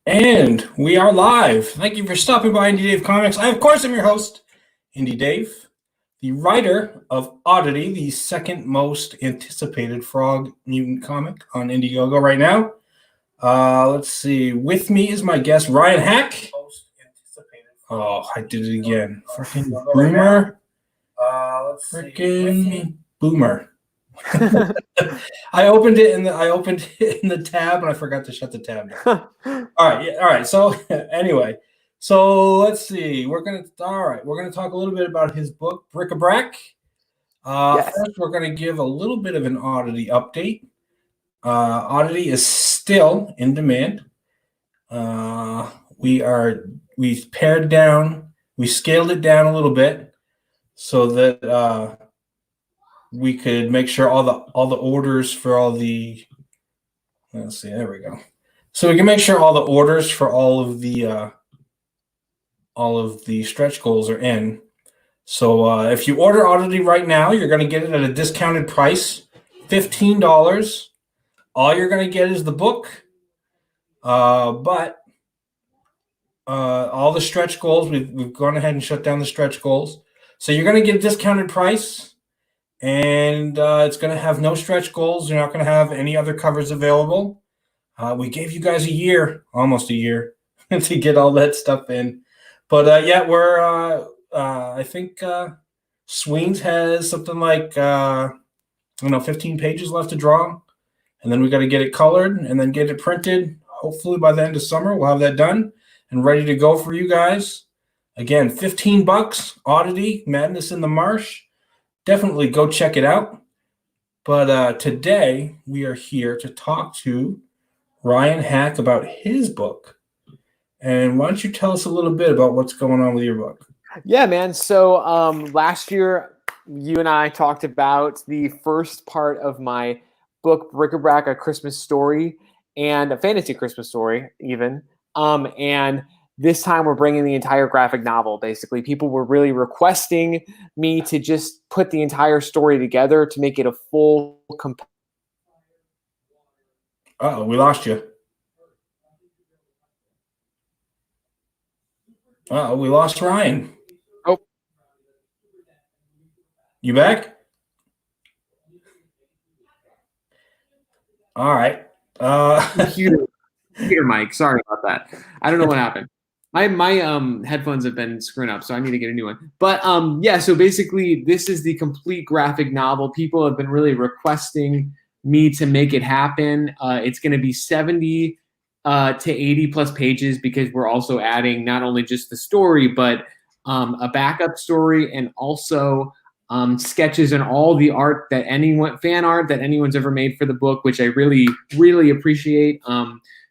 And we are live. Thank you for stopping by Indie Dave Comics. I, of course, am your host, Indie Dave, the writer of Oddity, the second most anticipated Frog Mutant comic on Indiegogo right now. Let's see. With me is my guest, Ryan Hack. Oh, I did it again. Freaking boomer. Freaking boomer. I opened it in the tab and I forgot to shut the tab down. All right. So anyway, so let's see. We're gonna talk a little bit about his book, Bric-A-Brac. Yes. First, we're gonna give a little bit of an Oddity update. Oddity is still in demand. We pared down, we scaled it down a little bit so that we could make sure all the orders for all the, let's see, there we go. So we can make sure all the orders for all of the stretch goals are in. So if you order Oddity right now, you're going to get it at a discounted price, $15. All you're going to get is the book, but all the stretch goals, we've gone ahead and shut down the stretch goals. So you're going to get a discounted price. And it's going to have no stretch goals. You're not going to have any other covers available. We gave you guys almost a year, to get all that stuff in. But we're I think Sweens has something like 15 pages left to draw, and then we got to get it colored and then get it printed. Hopefully by the end of summer, we'll have that done and ready to go for you guys. Again, $15. Oddity, Madness in the Marsh. Definitely go check it out. But today we are here to talk to Ryan Hack about his book. And why don't you tell us a little bit about what's going on with your book? Yeah, man. So last year, you and I talked about the first part of my book, Bric-A-Brac, A Christmas Story, and a fantasy Christmas story, even. And this time we're bringing the entire graphic novel, basically. People were really requesting me to just put the entire story together to make it a full... Uh-oh, we lost you. Uh-oh, we lost Ryan. Oh. You back? All right. Computer mic. Sorry about that. I don't know what happened. My headphones have been screwing up, so I need to get a new one. But so basically, this is the complete graphic novel. People have been really requesting me to make it happen. It's going to be 70 to 80 plus pages because we're also adding not only just the story, but a backup story and also sketches and all the fan art that anyone's ever made for the book, which I really, really appreciate.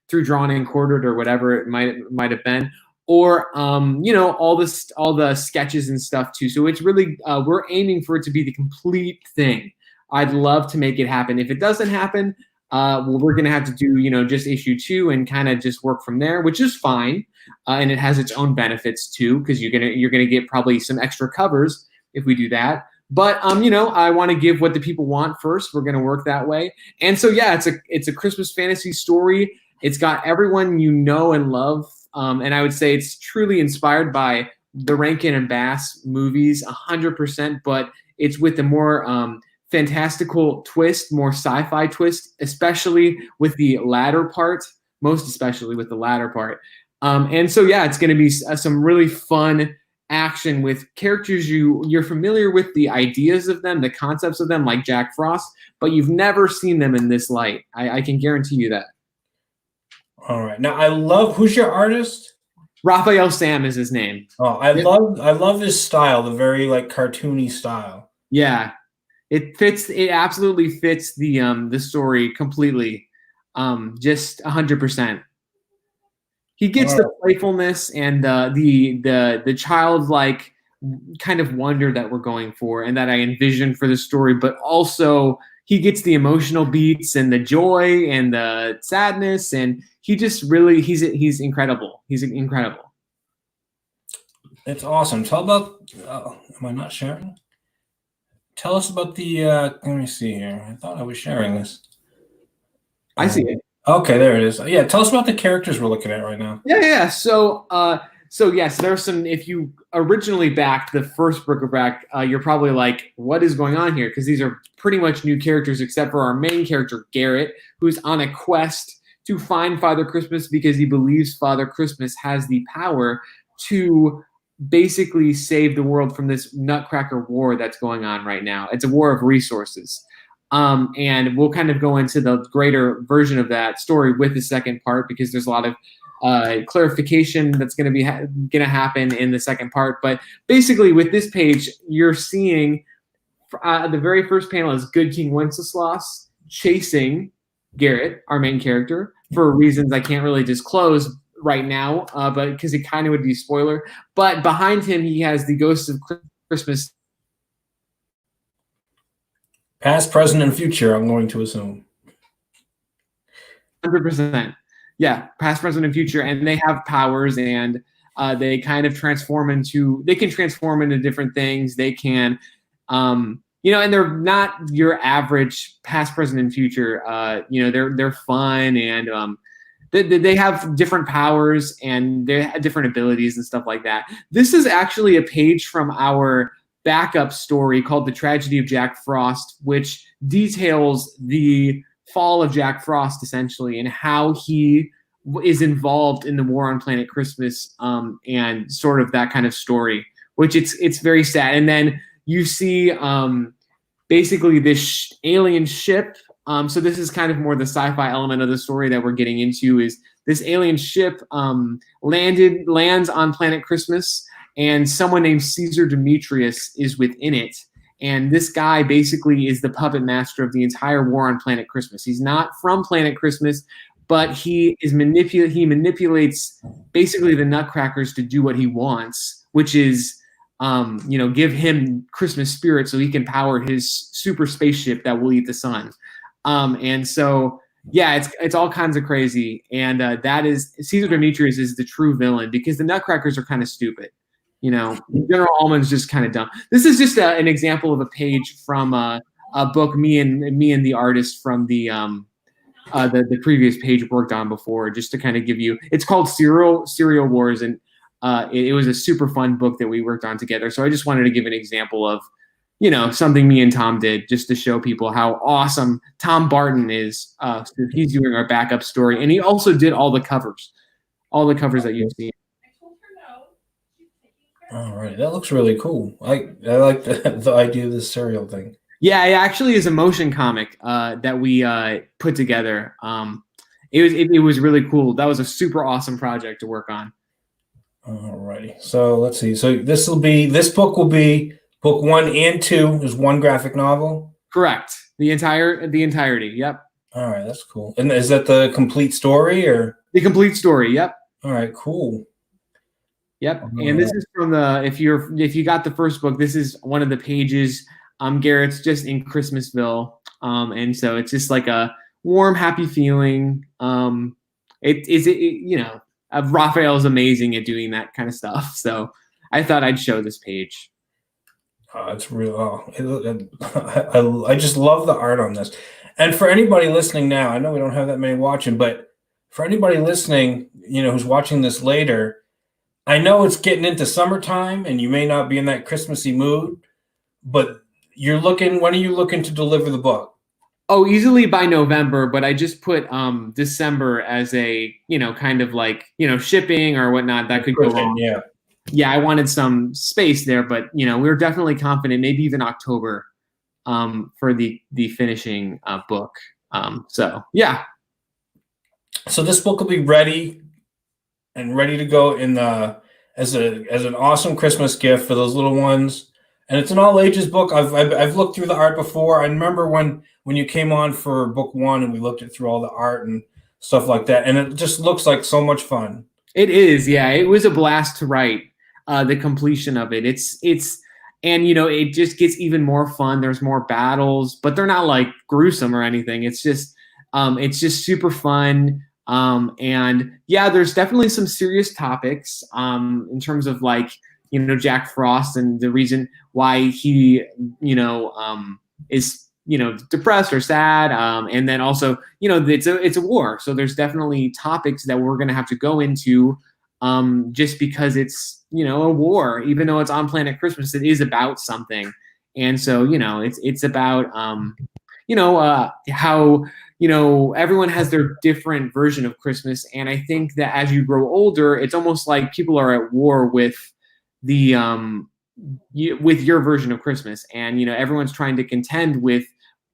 Through Drawn and Quartered or whatever it might have been, or all the sketches and stuff too. So it's really we're aiming for it to be the complete thing. I'd love to make it happen. If it doesn't happen, we're gonna have to do just issue 2 and kind of just work from there, which is fine. And it has its own benefits too, because you're gonna get probably some extra covers if we do that. But I want to give what the people want first. We're gonna work that way. And so it's a Christmas fantasy story. It's got everyone you know and love, and I would say it's truly inspired by the Rankin and Bass movies, 100%, but it's with a more fantastical twist, more sci-fi twist, especially with the latter part, most especially with the latter part. And so, it's going to be some really fun action with characters you're familiar with, the ideas of them, the concepts of them, like Jack Frost, but you've never seen them in this light. I can guarantee you that. All right. Now, who's your artist? Raphael Sam is his name. Oh, I love his style, the very cartoony style. Yeah. It absolutely fits the story completely. Just 100%. He gets the playfulness and the childlike kind of wonder that we're going for and that I envision for the story, but also he gets the emotional beats and the joy and the sadness, and he just really he's incredible. He's incredible. It's awesome. Tell about. Am I not sharing? Tell us about the. Let me see here. I thought I was sharing this. I see it. Okay, there it is. Yeah, tell us about the characters we're looking at right now. Yeah. So yes, there's some. If you originally backed the first Bric-A-Brac, you're probably like, "What is going on here?" Because these are pretty much new characters, except for our main character Garrett, who's on a quest to find Father Christmas because he believes Father Christmas has the power to basically save the world from this Nutcracker war that's going on right now. It's a war of resources. And we'll kind of go into the greater version of that story with the second part because there's a lot of clarification that's going to be going to happen in the second part. But basically, with this page, you're seeing the very first panel is Good King Wenceslas chasing Garrett, our main character, for reasons I can't really disclose right now, but because it kind of would be a spoiler. But behind him, he has the Ghost of Christmas. Past, present, and future, I'm going to assume. 100%. Yeah, past, present, and future, and they have powers, and they kind of transform into. They can transform into different things. They can, and they're not your average past, present, and future. They're fun, and they have different powers and they have different abilities and stuff like that. This is actually a page from our backup story called The Tragedy of Jack Frost, which details the fall of Jack Frost essentially and how he is involved in the war on Planet Christmas, and sort of that kind of story, which it's very sad. And then you see basically this alien ship. So this is kind of more the sci-fi element of the story that we're getting into is this alien ship lands on Planet Christmas, and someone named Caesar Demetrius is within it. And this guy basically is the puppet master of the entire war on Planet Christmas. He's not from Planet Christmas, but he manipulates basically the Nutcrackers to do what he wants, which is give him Christmas spirit so he can power his super spaceship that will eat the sun. And so, yeah, it's all kinds of crazy. And that is Caesar Demetrius is the true villain because the Nutcrackers are kind of stupid. General Almond's just kind of dumb. This is just an example of a page from a book me and the artist from the previous page worked on before, just to kind of give you. It's called Cereal Wars, and it was a super fun book that we worked on together. So I just wanted to give an example of something me and Tom did just to show people how awesome Tom Barton is. So he's doing our backup story, and he also did all the covers that you've seen. All right, that looks really cool. I like the idea of this cereal thing. Yeah, it actually is a motion comic that we put together. It was really cool. That was a super awesome project to work on. All righty. So let's see. So this book will be book 1 and 2 is one graphic novel. Correct. The entirety. Yep. All right, that's cool. And is that the complete story or the complete story? Yep. All right, cool. Yep. And this is from if you got the first book, this is one of the pages. Garrett's just in Christmasville. And so it's just like a warm, happy feeling. Raphael's amazing at doing that kind of stuff. So I thought I'd show this page. It's real. I just love the art on this. And for anybody listening now, I know we don't have that many watching, but for anybody listening, who's watching this later, I know it's getting into summertime and you may not be in that Christmassy mood, but when are you looking to deliver the book? Oh, easily by November, but I just put December as a, kind of like, shipping or whatnot that could go wrong. Yeah. Yeah, I wanted some space there, but we were definitely confident, maybe even October for the finishing book. So yeah. So this book will be ready to go in as an awesome Christmas gift for those little ones. And it's an all ages book. I've looked through the art before. I remember when you came on for book 1 and we looked through all the art and stuff like that. And it just looks like so much fun. It is. Yeah, it was a blast to write. The completion of it. It just gets even more fun. There's more battles, but they're not like gruesome or anything. It's just super fun. And yeah, there's definitely some serious topics in terms of like, Jack Frost and the reason why he, is depressed or sad. And then also, it's a war. So there's definitely topics that we're going to have to go into just because it's, a war. Even though it's on Planet Christmas, it is about something. And so, it's about, how, everyone has their different version of Christmas. And I think that as you grow older, it's almost like people are at war with with your version of Christmas. And, everyone's trying to contend with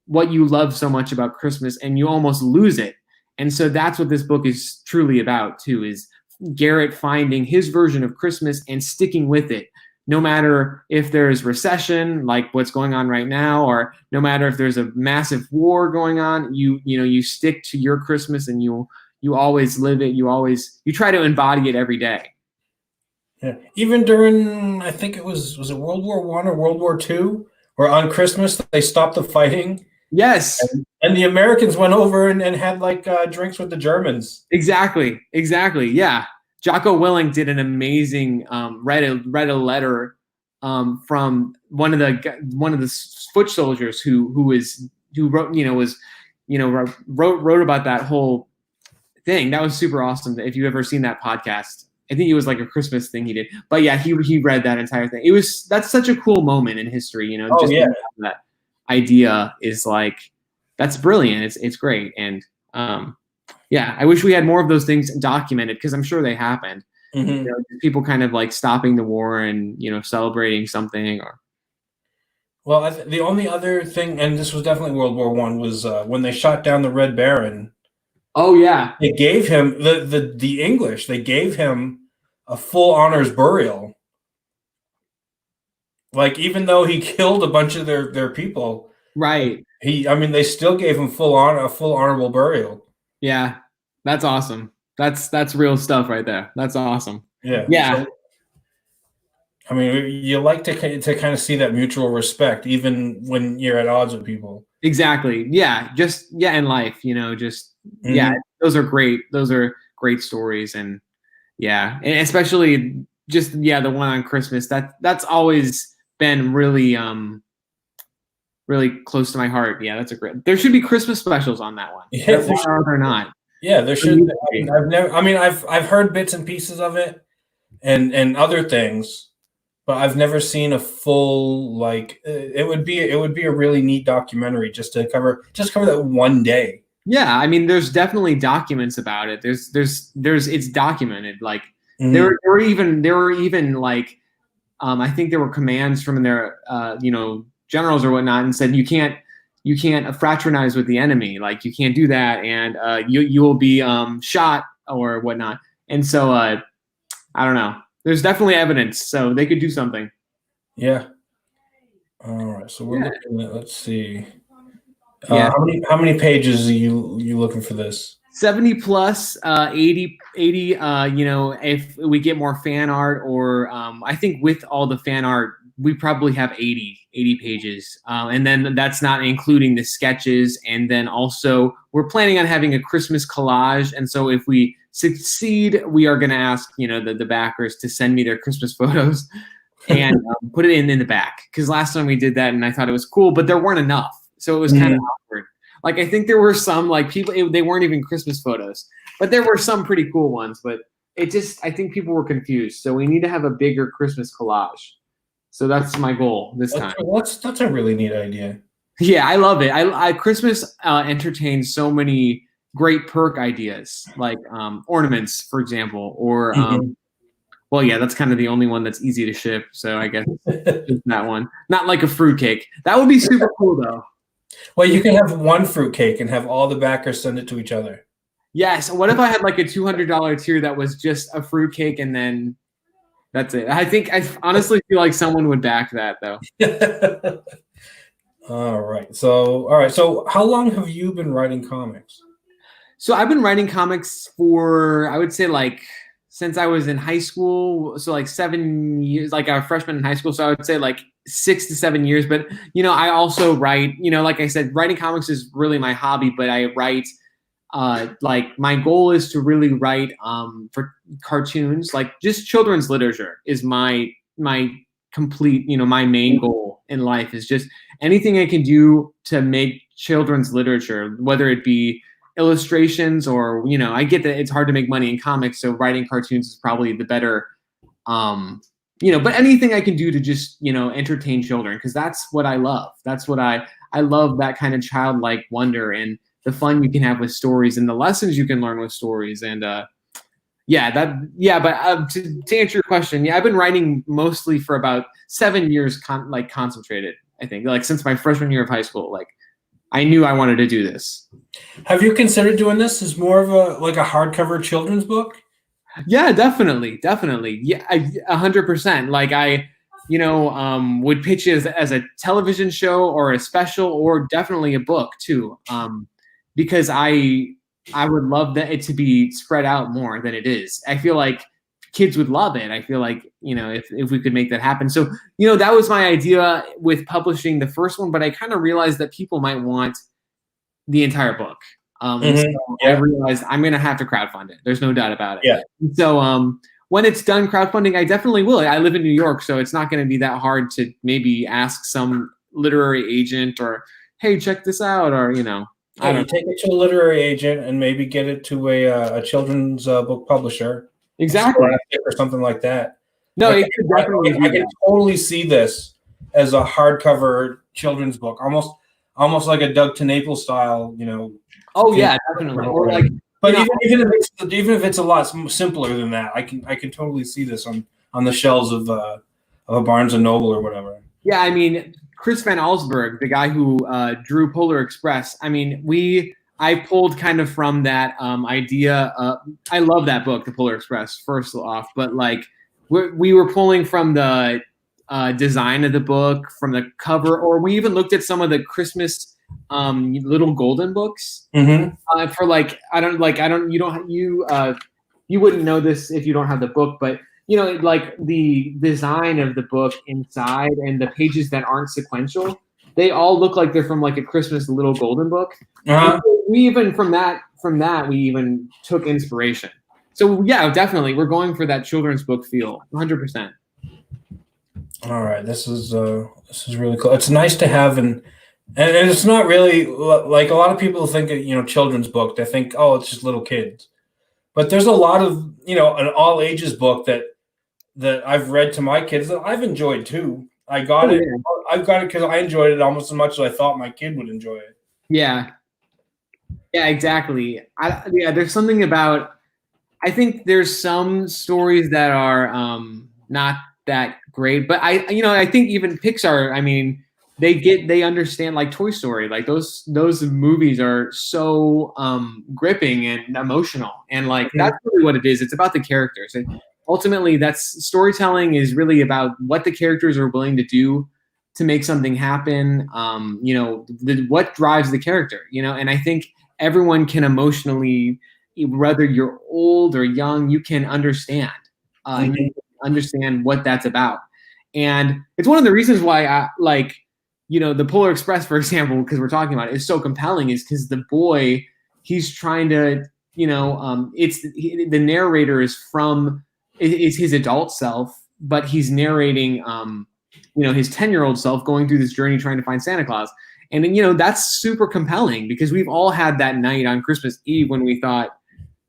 what you love so much about Christmas, and you almost lose it. And so that's what this book is truly about too, is Garrett finding his version of Christmas and sticking with it. No matter if there's recession, like what's going on right now, or no matter if there's a massive war going on, you stick to your Christmas, and you always live it. You try to embody it every day. Yeah. Even during, I think it was it World War I or World War II, where on Christmas they stopped the fighting. Yes. And the Americans went over and had like drinks with the Germans. Exactly. Yeah. Jocko Willink did an amazing read a letter from one of the foot soldiers who wrote about that whole thing. That was super awesome. If you've ever seen that podcast, I think it was like a Christmas thing he did. But yeah, he read that entire thing. That's such a cool moment in history. Oh, yeah. That idea is like, that's brilliant. It's great. And yeah, I wish we had more of those things documented, because I'm sure they happened. Mm-hmm. People kind of like stopping the war and celebrating something. Or well, the only other thing, and this was definitely World War I, was when they shot down the Red Baron. Oh yeah, they gave him the English. They gave him a full honors burial. Like, even though he killed a bunch of their people, right? They still gave him a full honorable burial. Yeah, that's awesome. That's real stuff right there. That's awesome. Yeah. So, you like to kind of see that mutual respect, even when you're at odds with people. Exactly. Yeah. In life, Mm-hmm. Yeah, those are great. Those are great stories. And yeah, and especially the one on Christmas, that's always been really, really close to my heart. Yeah, that's there should be Christmas specials on that one. Yeah, or not. Yeah, there should. I've heard bits and pieces of it and other things, but I've never seen a full, like, it would be a really neat documentary just to cover that one day. Yeah, there's definitely documents about it. There's it's documented. Like, mm-hmm. there were even like, I think there were commands from their generals or whatnot, and said you can't fraternize with the enemy. Like, you can't do that, and you will be shot or whatnot. And so I don't know. There's definitely evidence, so they could do something. Yeah. All right. So we're looking at, let's see. Yeah. How many pages are you looking for this? 70 plus, 80, if we get more fan art, or I think with all the fan art, we probably have 80 pages. And then that's not including the sketches. And then also we're planning on having a Christmas collage. And so if we succeed, we are going to ask, the backers to send me their Christmas photos and put it in the back. Because last time we did that and I thought it was cool, but there weren't enough. So it was kind of awkward. Like, I think there were some, like, people, they weren't even Christmas photos, but there were some pretty cool ones. But I think people were confused. So we need to have a bigger Christmas collage. So that's my goal this time. That's a really neat idea. Yeah, I love it. Christmas entertains so many great perk ideas, like ornaments, for example, or well, yeah, that's kind of the only one that's easy to ship. So I guess that one. Not like a fruitcake. That would be super cool, though. Well, you can have one fruitcake and have all the backers send it to each other. Yes. What if I had like a $200 tier that was just a fruitcake and then that's it? I honestly feel like someone would back that, though. All right. So how long have you been writing comics? So I've been writing comics for, I would say, like, since I was in high school. So like 7 years, like a freshman in high school. So I would say like 6 to 7 years. But, I also write, like I said, writing comics is really my hobby, but I write, like, my goal is to really write for cartoons, like just children's literature is my complete, my main goal in life is just, anything I can do to make children's literature, whether it be illustrations or, I get that it's hard to make money in comics, so writing cartoons is probably the better, but anything I can do to just, entertain children, because that's what I love. That's what I love, that kind of childlike wonder and the fun you can have with stories and the lessons you can learn with stories. And to answer your question, I've been writing mostly for about 7 years, concentrated, I think, like since my freshman year of high school. Like, I knew I wanted to do this. Have you considered doing this as more of a hardcover children's book? Yeah, definitely. Yeah, 100%. Like, I, would pitch it as a television show or a special, or definitely a book too. Because I would love it to be spread out more than it is. I feel like kids would love it. I feel like, if we could make that happen. So, that was my idea with publishing the first one, but I kind of realized that people might want the entire book. So I realized I'm going to have to crowdfund it. There's no doubt about it. Yeah. So when it's done crowdfunding, I definitely will. I live in New York, so it's not going to be that hard to maybe ask some literary agent or, hey, check this out, or, I don't know. Take it to a literary agent and maybe get it to a children's book publisher. Exactly. Or something like that. No, it could definitely I can totally see this as a hardcover children's book, almost like a Doug TeNapel style, Oh yeah, definitely. Or like, but even if it's a lot simpler than that, I can totally see this on the shelves of a Barnes and Noble or whatever. Yeah, I mean, Chris Van Allsburg, the guy who drew Polar Express. I mean, I pulled kind of from that idea. I love that book, The Polar Express, first off, but like we were pulling from the design of the book, from the cover, or we even looked at some of the Christmas little golden books for like you wouldn't know this if you don't have the book, but like the design of the book inside and the pages that aren't sequential, they all look like they're from like a Christmas little golden book. So we even from that we even took inspiration. So yeah, definitely we're going for that children's book feel, 100%. All right, this is really cool. It's nice to have and it's not really like a lot of people think of, children's book. They think, oh, it's just little kids. But there's a lot of, an all ages book that I've read to my kids that I've enjoyed too. I got it. I've got it because I enjoyed it almost as much as I thought my kid would enjoy it. Yeah. Yeah, exactly. There's something about, I think there's some stories that are not that great, but I think even Pixar, I mean, they understand, like Toy Story, like those movies are so gripping and emotional, and like that's really what it is. It's about the characters, and ultimately that's storytelling is really about what the characters are willing to do to make something happen. What drives the character, and I think everyone can emotionally, whether you're old or young, you can understand you can understand what that's about. And it's one of the reasons why I like, the Polar Express, for example, because we're talking about it, is so compelling, is because the boy, he's trying to, the narrator is his adult self, but he's narrating, his 10-year-old self going through this journey trying to find Santa Claus. And, that's super compelling, because we've all had that night on Christmas Eve when we thought,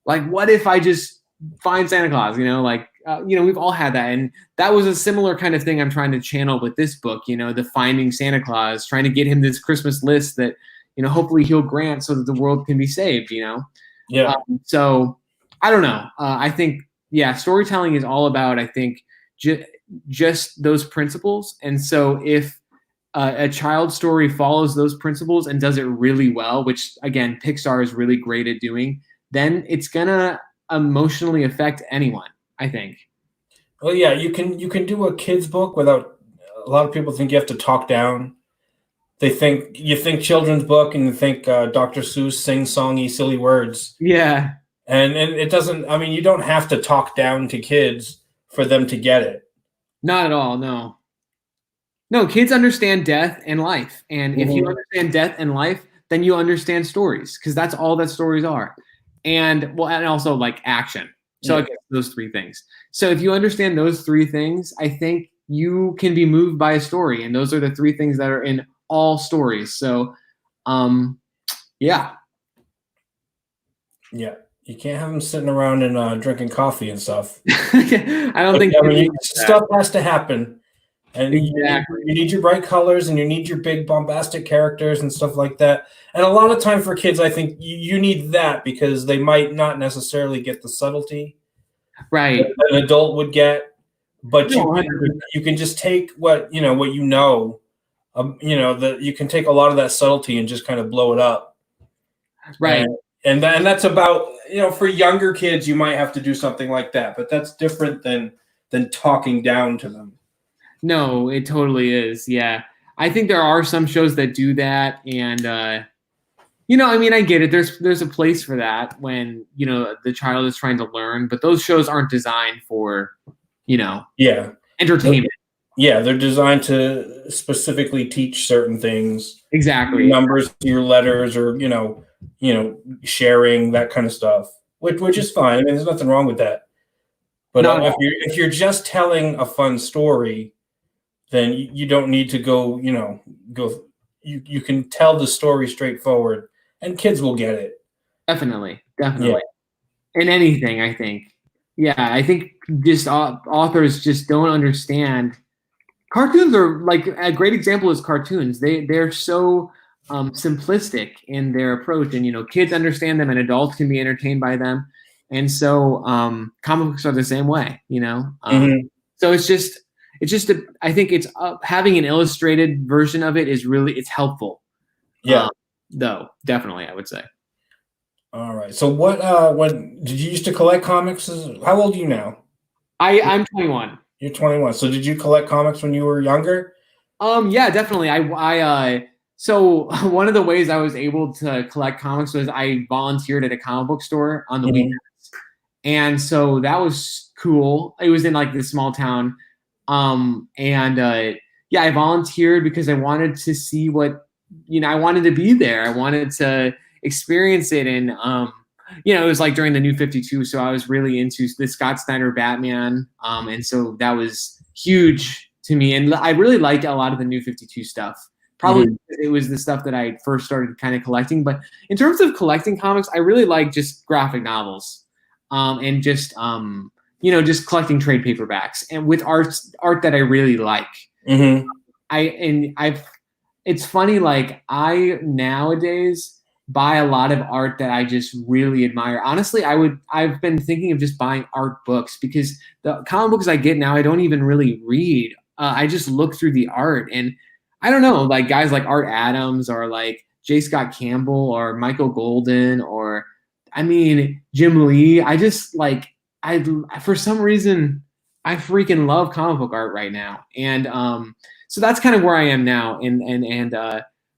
like, what if I just find Santa Claus, we've all had that. And that was a similar kind of thing I'm trying to channel with this book, the finding Santa Claus, trying to get him this Christmas list that, hopefully he'll grant so that the world can be saved, Yeah. So I don't know. I think, storytelling is all about, I think, just those principles. And so if a child story follows those principles and does it really well, which again, Pixar is really great at doing, then it's going to emotionally affect anyone, I think. Well, yeah, you can do a kid's book without. A lot of people think you have to talk down. You think children's book and you think Dr. Seuss sing-songy silly words. Yeah, and it doesn't. I mean, you don't have to talk down to kids for them to get it. Not at all. No, kids understand death and life, and if you understand death and life, then you understand stories, because that's all that stories are. And also like action. So I guess those three things. So if you understand those three things, I think you can be moved by a story. And those are the three things that are in all stories. So, yeah. Yeah, you can't have them sitting around and drinking coffee and stuff. I don't think stuff has to happen, and exactly. you need your bright colors, and you need your big bombastic characters and stuff like that. And a lot of time for kids, I think you need that because they might not necessarily get the subtlety right that an adult would get, but No, you can just take what you know that you can take a lot of that subtlety and just kind of blow it up. right. And that's about, for younger kids, you might have to do something like that, but that's different than talking down to them. No, it totally is. Yeah. I think there are some shows that do that. And, I get it. There's a place for that when, the child is trying to learn, but those shows aren't designed for, entertainment. Yeah. They're designed to specifically teach certain things. Exactly. Numbers, your letters, or, sharing, that kind of stuff, which is fine. I mean, there's nothing wrong with that. But if you're just telling a fun story, then you don't need to go. You can tell the story straightforward, and kids will get it. Definitely. Yeah. In anything, I think. Yeah, I think just authors just don't understand. Cartoons are like a great example is cartoons. They're so simplistic in their approach, and kids understand them, and adults can be entertained by them. And so comic books are the same way, So it's just I think it's having an illustrated version of it it's helpful. Yeah. Though definitely, I would say. All right. So when did you used to collect comics? How old are you now? I'm 21. You're 21. So did you collect comics when you were younger? Yeah, definitely. So one of the ways I was able to collect comics was I volunteered at a comic book store on the weekends. And so that was cool. It was in like this small town. I volunteered because I wanted to see what, I wanted to be there. I wanted to experience it. And, it was like during the New 52. So I was really into the Scott Snyder Batman. And so that was huge to me. And I really like a lot of the New 52 stuff. Probably it was the stuff that I first started kind of collecting. But in terms of collecting comics, I really like just graphic novels and just collecting trade paperbacks and with art that I really like. It's funny, like I nowadays buy a lot of art that I just really admire. Honestly, I've been thinking of just buying art books because the comic books I get now, I don't even really read. I just look through the art, and I don't know, like guys like Art Adams or like J. Scott Campbell or Michael Golden or Jim Lee. I just for some reason I freaking love comic book art right now. And so that's kind of where I am now.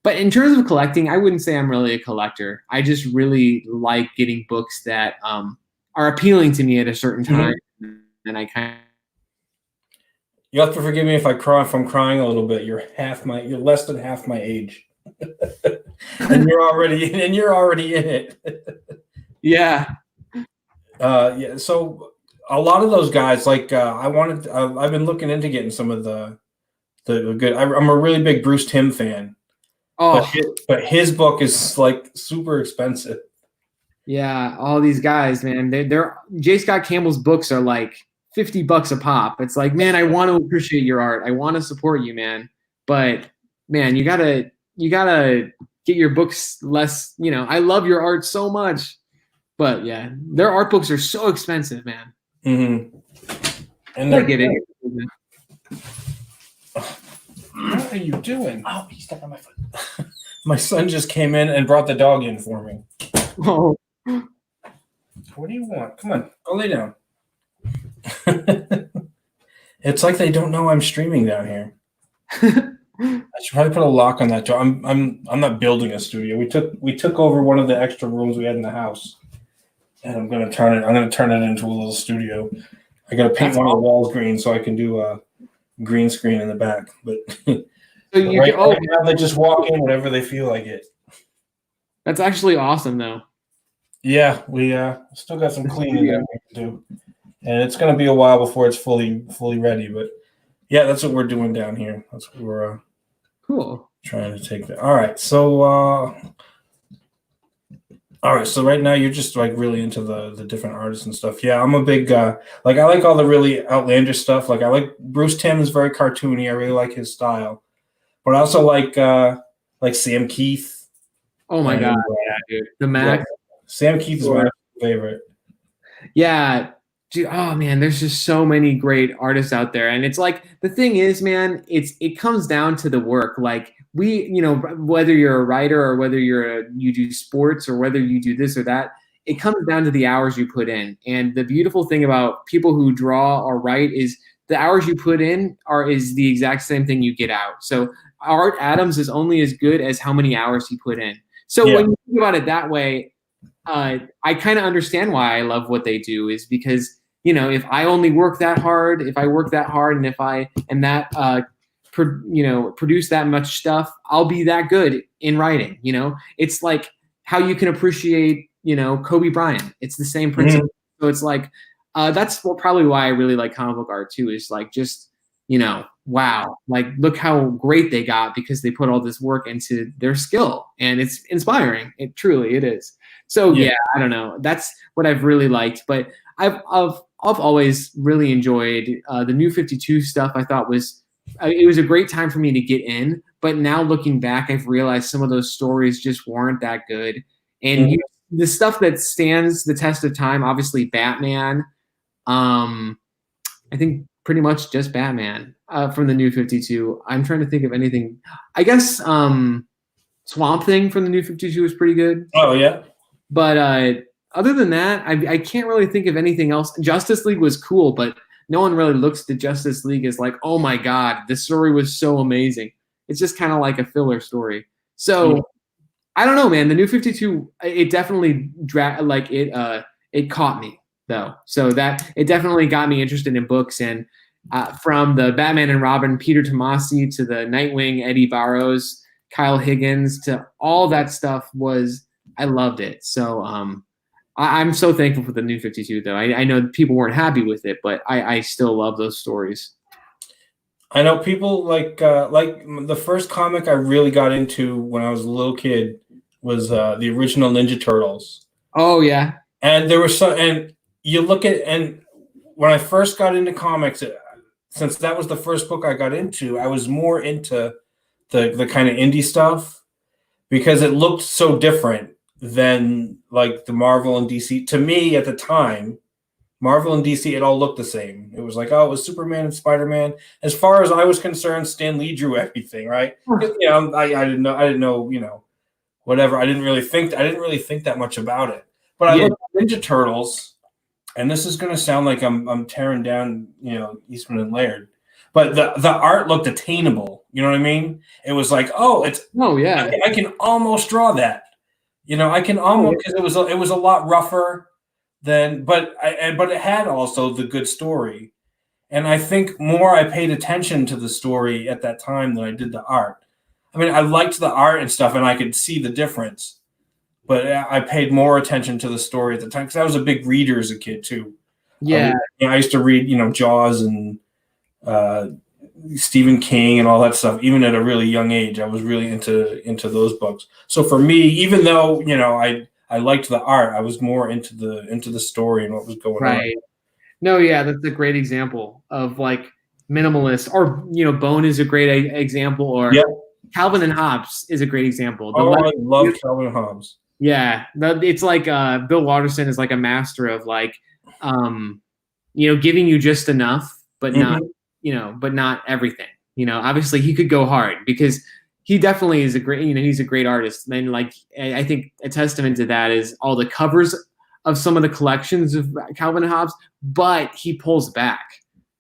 But in terms of collecting, I wouldn't say I'm really a collector. I just really like getting books that are appealing to me at a certain time. And I kind of. You have to forgive me if I'm crying a little bit. You're less than half my age. and you're already in it. Yeah. Yeah. So a lot of those guys, I've been looking into getting some of the good. I'm a really big Bruce Timm fan. Oh, but his book is like super expensive. Yeah, all these guys, man. They're J. Scott Campbell's books are like $50 a pop. It's like, man, I want to appreciate your art. I want to support you, man. But man, you gotta get your books less. I love your art so much, but yeah, their art books are so expensive, man. And I get it. What are you doing? Oh, he stepped on my foot. My son just came in and brought the dog in for me. Oh. What do you want? Come on, go lay down. It's like they don't know I'm streaming down here. I should probably put a lock on that door. I'm not building a studio. We took over one of the extra rooms we had in the house, and I'm gonna turn it into a little studio. I gotta paint one of the walls green so I can do a green screen in the back. But right now they just walk in whenever they feel like it. That's actually awesome, though. Yeah, we still got some cleaning that we can do, and it's gonna be a while before it's fully ready. But yeah, that's what we're doing down here. That's what we're cool Trying to take that. All right. So so right now you're just like really into the different artists and stuff. Yeah, I'm a big like I like all the really outlandish stuff. Like I like Bruce Timm is very cartoony. I really like his style. But I also like Sam Keith. Oh my And, god, yeah, dude. The yeah, Mac. Sam Keith is my favorite. Yeah. Dude, oh man, there's just so many great artists out there. And it's like the thing is, man, it comes down to the work. Like whether you're a writer or whether you do sports or whether you do this or that, it comes down to the hours you put in. And the beautiful thing about people who draw or write is the hours you put in is the exact same thing you get out. So Art Adams is only as good as how many hours he put in. So when you think about it that way, I kind of understand why I love what they do is because, if I only work that hard, and if I am that, produce that much stuff, I'll be that good in writing. It's like how you can appreciate, Kobe Bryant. It's the same principle. Mm-hmm. So it's like, that's probably why I really like comic book art too, is like, just, wow, like look how great they got because they put all this work into their skill and it's inspiring. It is. So yeah, I don't know. That's what I've really liked, but I've always really enjoyed the New 52 stuff. I thought it was a great time for me to get in, but now looking back, I've realized some of those stories just weren't that good. And the stuff that stands the test of time, obviously Batman. I think pretty much just Batman from the New 52. I'm trying to think of anything. I guess Swamp Thing from the New 52 was pretty good. Oh yeah. But other than that, I can't really think of anything else. Justice League was cool, but no one really looks to Justice League as like, oh my god, this story was so amazing. It's just kind of like a filler story. So I don't know, man. The New 52, it definitely it caught me though. So that it definitely got me interested in books, and from the Batman and Robin, Peter Tomasi, to the Nightwing, Eddie Barrows, Kyle Higgins, to all that stuff I loved it. So I'm so thankful for the New 52, though. I know people weren't happy with it, but I still love those stories. I know people like the first comic I really got into when I was a little kid was the original Ninja Turtles. Oh yeah, and there was and you look at, and when I first got into comics, since that was the first book I got into, I was more into the kind of indie stuff because it looked so different than like the Marvel and DC. To me at the time, Marvel and DC, it all looked the same. It was like, oh, it was Superman and Spider-Man. As far as I was concerned, Stan Lee drew everything, right? I didn't know, whatever. I didn't really think that much about it. But I looked at Ninja Turtles, and this is going to sound like I'm tearing down, Eastman and Laird, but the art looked attainable. You know what I mean? It was like, I can almost draw that. I can almost, because it was a lot rougher than, but it had also the good story, and I think more I paid attention to the story at that time than I did the art. I mean, I liked the art and stuff, and I could see the difference, but I paid more attention to the story at the time because I was a big reader as a kid too. Yeah, I used to read, Jaws and Stephen King and all that stuff. Even at a really young age, I was really into those books. So for me, even though I liked the art, I was more into the story and what was going on. Right. No, yeah, that's a great example of like minimalist, or Bone is a great example, or Calvin and Hobbes is a great example. I love Calvin and Hobbes. Yeah, it's like Bill Watterson is like a master of like, giving you just enough, but not, but not everything. Obviously he could go hard because he definitely is a great, he's a great artist. And like, I think a testament to that is all the covers of some of the collections of Calvin and Hobbes, but he pulls back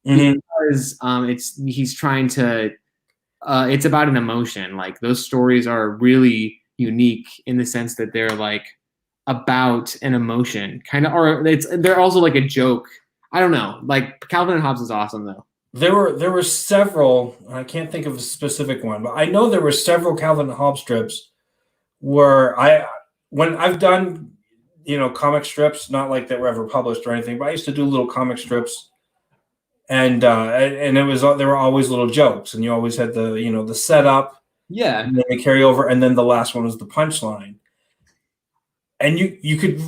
because he's trying to. It's about an emotion. Like those stories are really unique in the sense that they're like about an emotion, kind of, or they're also like a joke. I don't know. Like Calvin and Hobbes is awesome though. There were several. I can't think of a specific one, but I know there were several Calvin and Hobbes strips where when I've done comic strips, not like that were ever published or anything, but I used to do little comic strips. And there were always little jokes, and you always had the setup, Yeah. And then they carry over, and then the last one was the punchline. And you could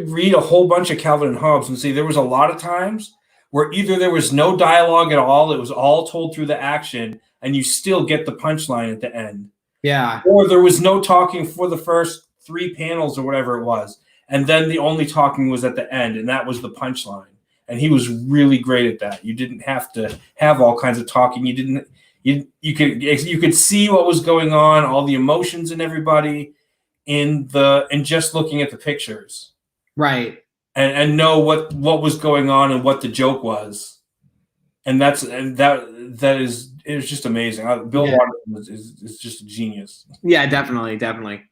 read a whole bunch of Calvin and Hobbes and see there was a lot of times where either there was no dialogue at all, it was all told through the action, and you still get the punchline at the end. Yeah. Or there was no talking for the first 3 panels or whatever it was, and then the only talking was at the end, and that was the punchline. And he was really great at that. You didn't have to have all kinds of talking. You could see what was going on, all the emotions in everybody in just looking at the pictures. Right. And know what was going on and what the joke was. And that is just amazing. Bill Watterson is just a genius. Yeah, definitely.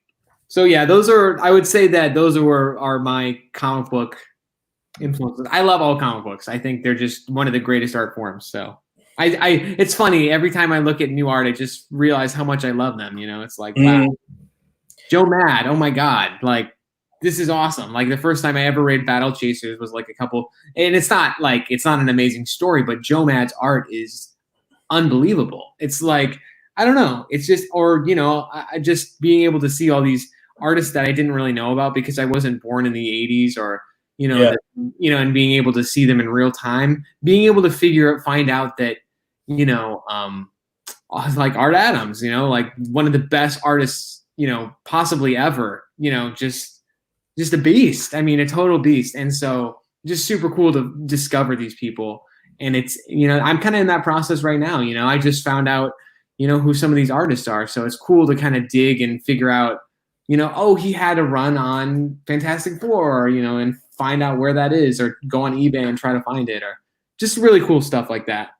So yeah, I would say that those are my comic book influences. I love all comic books. I think they're just one of the greatest art forms. So it's funny, every time I look at new art, I just realize how much I love them. It's like, wow, Joe Mad, oh my God, like this is awesome. Like the first time I ever read Battle Chasers was like a couple, and it's not an amazing story, but Joe Mad's art is unbelievable. It's like, I don't know, it's just, or I just being able to see all these artists that I didn't really know about because I wasn't born in the 80s, or and being able to see them in real time, being able to find out that like Art Adams, like one of the best artists possibly ever, just a beast. I mean, a total beast. And so just super cool to discover these people. And it's, I'm kind of in that process right now. I just found out, who some of these artists are. So it's cool to kind of dig and figure out, he had a run on Fantastic Four, and find out where that is, or go on eBay and try to find it, or just really cool stuff like that.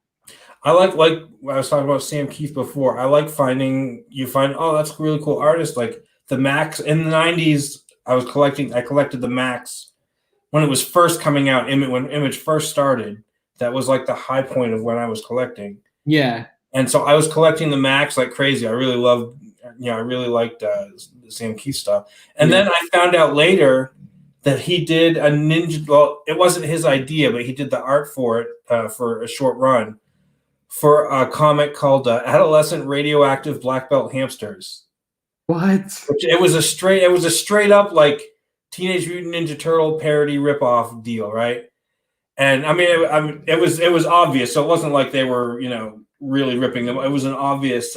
I like I was talking about Sam Keith before. I like oh, that's a really cool artist. Like the Max in the 90s, I collected the Max when it was first coming out, when Image first started. That was like the high point of when I was collecting. Yeah. And so I was collecting the Max like crazy. I really liked Sam Keith stuff. And then I found out later that he did a ninja. Well, it wasn't his idea, but he did the art for it for a short run for a comic called Adolescent Radioactive Black Belt Hamsters. What? It was a straight up like Teenage Mutant Ninja Turtle parody ripoff deal, right? And I mean, it was obvious, so it wasn't like they were really ripping them. It was an obvious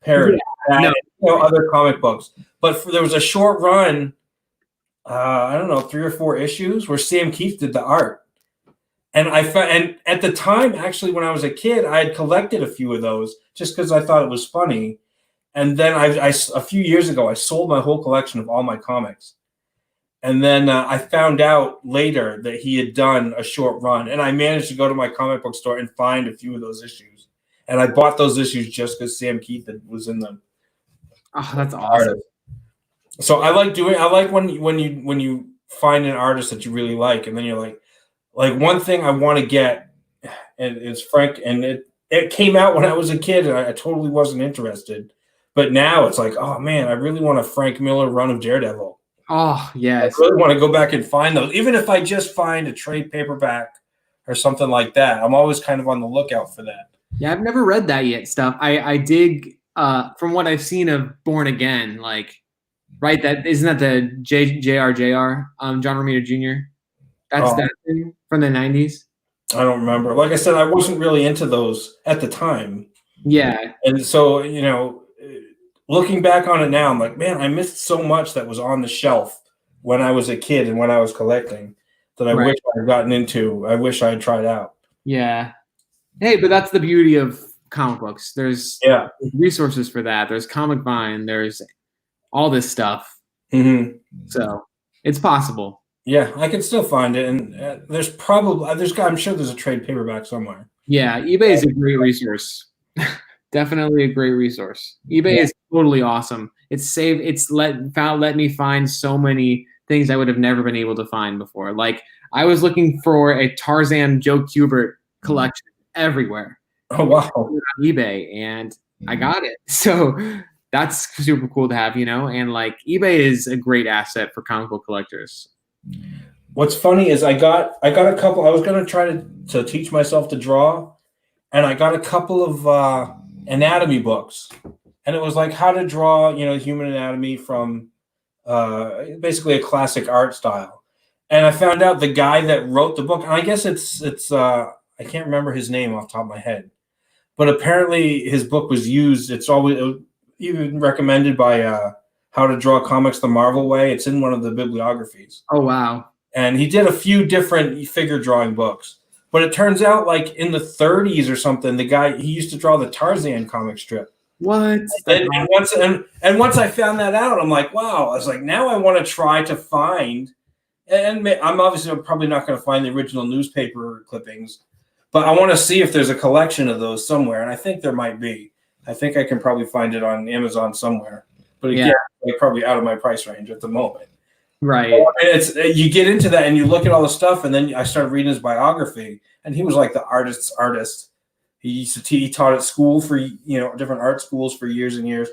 parody. Yeah, other comic books, but there was a short run. I don't know, 3 or 4 issues where Sam Keith did the art. And and at the time, actually, when I was a kid, I had collected a few of those just because I thought it was funny. And then a few years ago, I sold my whole collection of all my comics. And then I found out later that he had done a short run. And I managed to go to my comic book store and find a few of those issues. And I bought those issues just because Sam Keith was in them. Oh, that's awesome. So I like when you find an artist that you really like, and then you're like one thing I want to get, and it's Frank, and it came out when I was a kid, and I totally wasn't interested, but now it's like, oh man, I really want a Frank Miller run of Daredevil. Oh yes, I really want to go back and find those, even if I just find a trade paperback or something like that. I'm always kind of on the lookout for that. Yeah, I've never read that yet. Stuff I dig from what I've seen of Born Again, like. Right, that isn't that the JRJR, John Romita Jr. That's that thing from the 90s. I don't remember. Like I said, I wasn't really into those at the time. Yeah, and so looking back on it now, I'm like, man, I missed so much that was on the shelf when I was a kid and when I was collecting that I wish I had gotten into. I wish I had tried out. Yeah. Hey, but that's the beauty of comic books. There's resources for that. There's Comic Vine. There's all this stuff. Mm-hmm. So it's possible. Yeah, I can still find it. And I'm sure there's a trade paperback somewhere. Yeah, eBay is a great resource. Definitely a great resource. eBay is totally awesome. It's let me find so many things I would have never been able to find before. Like I was looking for a Tarzan Joe Kubert collection everywhere. Oh wow. On eBay, and I got it. So that's super cool to have, and like eBay is a great asset for comic book collectors. What's funny is I got a couple. I was going to try to teach myself to draw, and I got a couple of anatomy books, and it was like how to draw, human anatomy from basically a classic art style. And I found out the guy that wrote the book, and I guess it's I can't remember his name off the top of my head, but apparently his book was used. It's always even recommended by How to Draw Comics the Marvel Way. It's in one of the bibliographies. Oh, wow. And he did a few different figure drawing books. But it turns out, like in the 30s or something, the guy, he used to draw the Tarzan comic strip. What? And once I found that out, I'm like, wow. I was like, now I want to try to find, and I'm probably not going to find the original newspaper clippings, but I want to see if there's a collection of those somewhere. And I think there might be. I think I can probably find it on Amazon somewhere. But again, like probably out of my price range at the moment. Right. It's you get into that and you look at all the stuff, and then I started reading his biography, and he was like the artist's artist. He taught at school for different art schools for years and years.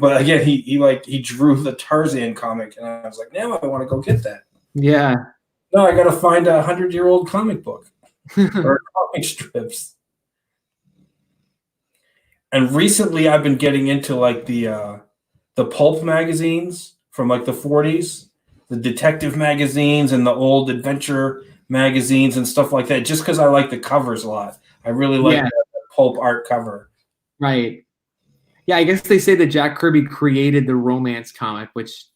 But again, he drew the Tarzan comic, and I was like, now I want to go get that. Yeah. No, I got to find a 100-year-old comic book or comic strips. And recently, I've been getting into like the pulp magazines from like the 40s. The detective magazines and the old adventure magazines and stuff like that, just because I like the covers a lot. I really like the pulp art cover. Right. Yeah, I guess they say that Jack Kirby created the romance comic, which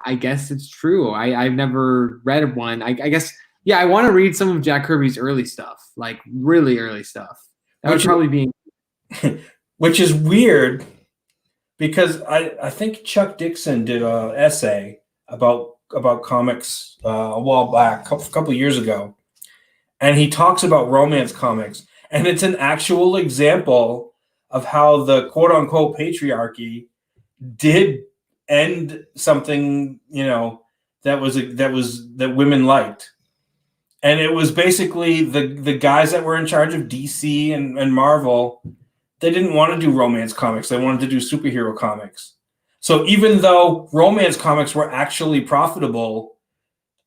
I guess it's true. I've never read one. I guess, I want to read some of Jack Kirby's early stuff, like really early stuff. That would probably be... Which is weird, because I think Chuck Dixon did an essay about comics a while back, a couple years ago, and he talks about romance comics, and it's an actual example of how the quote unquote patriarchy did end something that women liked, and it was basically the guys that were in charge of DC and Marvel. They didn't want to do romance comics; they wanted to do superhero comics. So even though romance comics were actually profitable,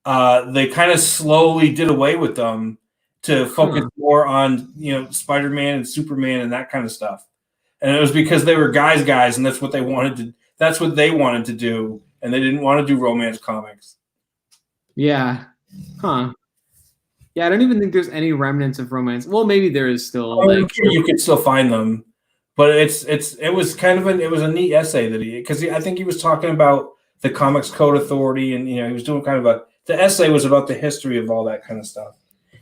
they kind of slowly did away with them to focus more on, Spider-Man and Superman and that kind of stuff. And it was because they were guys, and that's what they wanted to do, and they didn't want to do romance comics. Yeah. Huh. Yeah, I don't even think there's any remnants of romance. Well, maybe there is still. You could still find them. But it was a neat essay that because I think he was talking about the Comics Code Authority, and he was doing the essay was about the history of all that kind of stuff,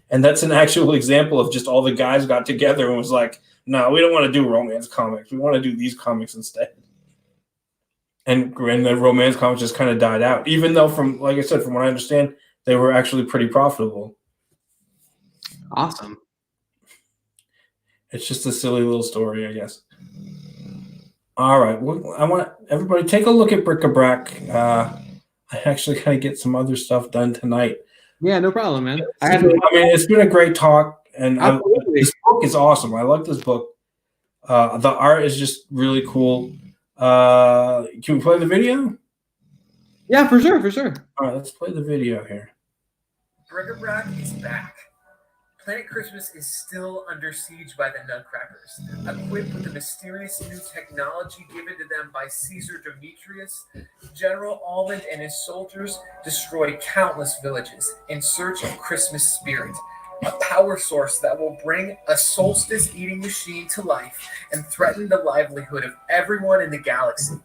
and that's an actual example of just all the guys got together and was like, no, we don't want to do romance comics, we want to do these comics instead, and the romance comics just kind of died out, even though from what I understand, they were actually pretty profitable. Awesome. It's just a silly little story, I guess. All right. Well, I want everybody take a look at Bric-A-Brac. I actually got to get some other stuff done tonight. Yeah, no problem, man. It's been a great talk, and this book is awesome. I like this book. The art is just really cool. Can we play the video? Yeah, for sure. All right, let's play the video here. Bric-A-Brac is back. Planet Christmas is still under siege by the Nutcrackers. Equipped with the mysterious new technology given to them by Caesar Demetrius, General Almond and his soldiers destroy countless villages in search of Christmas spirit, a power source that will bring a solstice-eating machine to life and threaten the livelihood of everyone in the galaxy.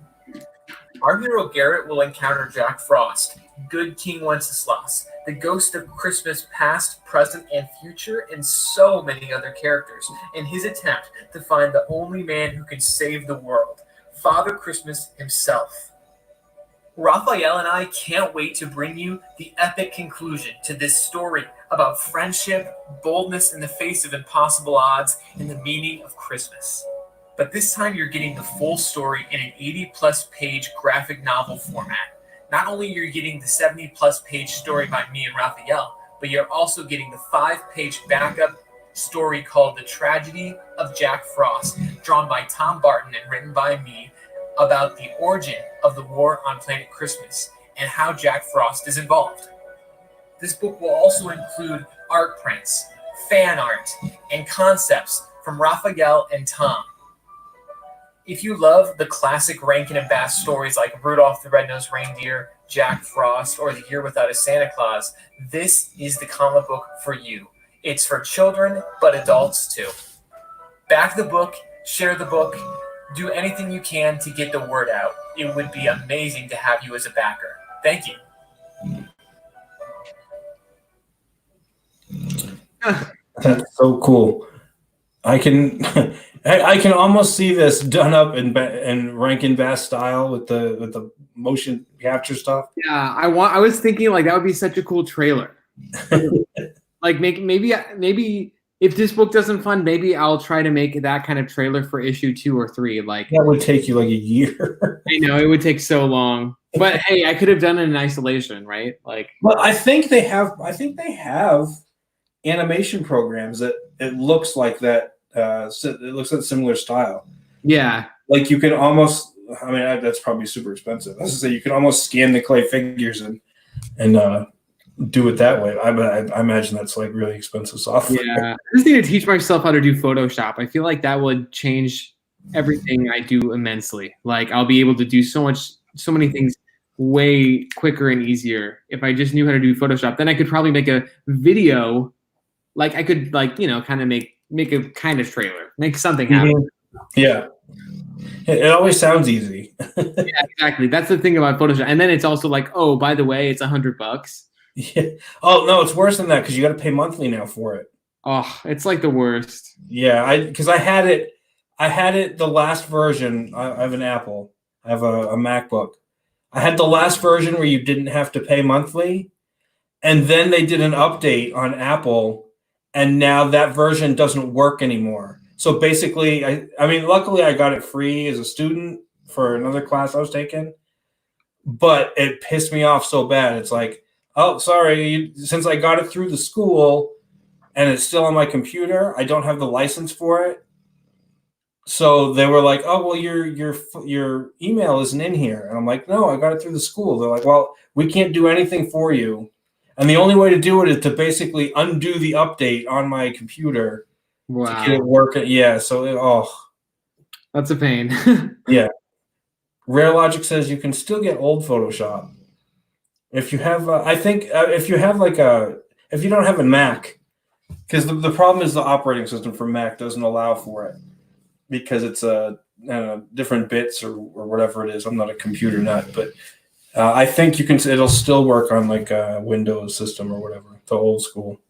Our hero Garrett will encounter Jack Frost, Good King Wenceslas, the ghost of Christmas past, present, and future, and so many other characters, in his attempt to find the only man who can save the world, Father Christmas himself. Raphael and I can't wait to bring you the epic conclusion to this story about friendship, boldness in the face of impossible odds, and the meaning of Christmas. But this time you're getting the full story in an 80-plus page graphic novel format. Not only are you getting the 70-plus page story by me and Raphael, but you're also getting the 5-page backup story called The Tragedy of Jack Frost, drawn by Tom Barton and written by me, about the origin of the war on Planet Christmas and how Jack Frost is involved. This book will also include art prints, fan art, and concepts from Raphael and Tom. If you love the classic Rankin and Bass stories like Rudolph the Red-Nosed Reindeer, Jack Frost, or The Year Without a Santa Claus, this is the comic book for you. It's for children, but adults too. Back the book, share the book, do anything you can to get the word out. It would be amazing to have you as a backer. Thank you. That's so cool. I can I can almost see this done up in Rankin Bass style with the motion capture stuff. Yeah, I was thinking like that would be such a cool trailer. Like maybe if this book doesn't fund, maybe I'll try to make that kind of trailer for issue 2 or 3. Like that would take you like a year. I know it would take so long, but hey, I could have done it in isolation, right? Like, but I think they have animation programs that it looks like that. It looks like similar style. Yeah, like you can almost. I mean, that's probably super expensive. I was gonna say you can almost scan the clay figures and do it that way. I imagine that's like really expensive software. Yeah, I just need to teach myself how to do Photoshop. I feel like that would change everything I do immensely. Like I'll be able to do so many things way quicker and easier if I just knew how to do Photoshop. Then I could probably make a video. Like I could kind of make a kind of trailer, make something happen. Mm-hmm. Yeah. It always sounds easy. Yeah, exactly. That's the thing about Photoshop. And then it's also like, oh, by the way, it's $100. Yeah. Oh no, it's worse than that because you got to pay monthly now for it. Oh, it's like the worst. Yeah, because I had it the last version. I have an Apple. I have a MacBook. I had the last version where you didn't have to pay monthly, and then they did an update on Apple, and now that version doesn't work anymore. So basically, I mean, luckily I got it free as a student for another class I was taking, but it pissed me off so bad. It's like, oh, sorry, since I got it through the school and it's still on my computer, I don't have the license for it. So they were like, oh, well, your email isn't in here. And I'm like, no, I got it through the school. They're like, well, we can't do anything for you. And the only way to do it is to basically undo the update on my computer. Wow. To get it working. Yeah, so that's a pain. Yeah. Rare Logic says you can still get old Photoshop. If you have, I think if you have if you don't have a Mac, because the problem is the operating system for Mac doesn't allow for it because it's different bits or whatever it is. I'm not a computer nut, but I think it'll still work on like a Windows system or whatever, the old school.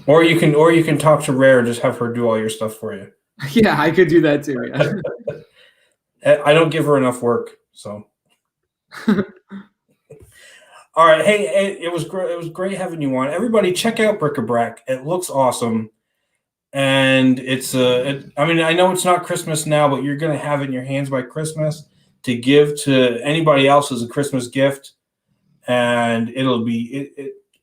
Or you can talk to Rare and just have her do all your stuff for you. Yeah, I could do that too. Yeah. I don't give her enough work, so. All right, hey, it was great. It was great having you on. Everybody, check out Bric-A-Brac. It looks awesome, and it's I mean, I know it's not Christmas now, but you're gonna have it in your hands by Christmas to give to anybody else as a Christmas gift, and it'll be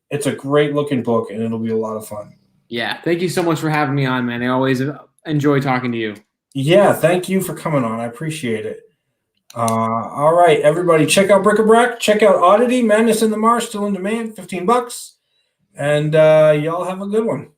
It's a great looking book, and it'll be a lot of fun. Yeah, thank you so much for having me on, man. I always enjoy talking to you. Yeah, thank you for coming on. I appreciate it. All right, everybody, check out Bric-A-Brac. Check out Oddity, Madness in the Marsh, still in demand, $15. And y'all have a good one.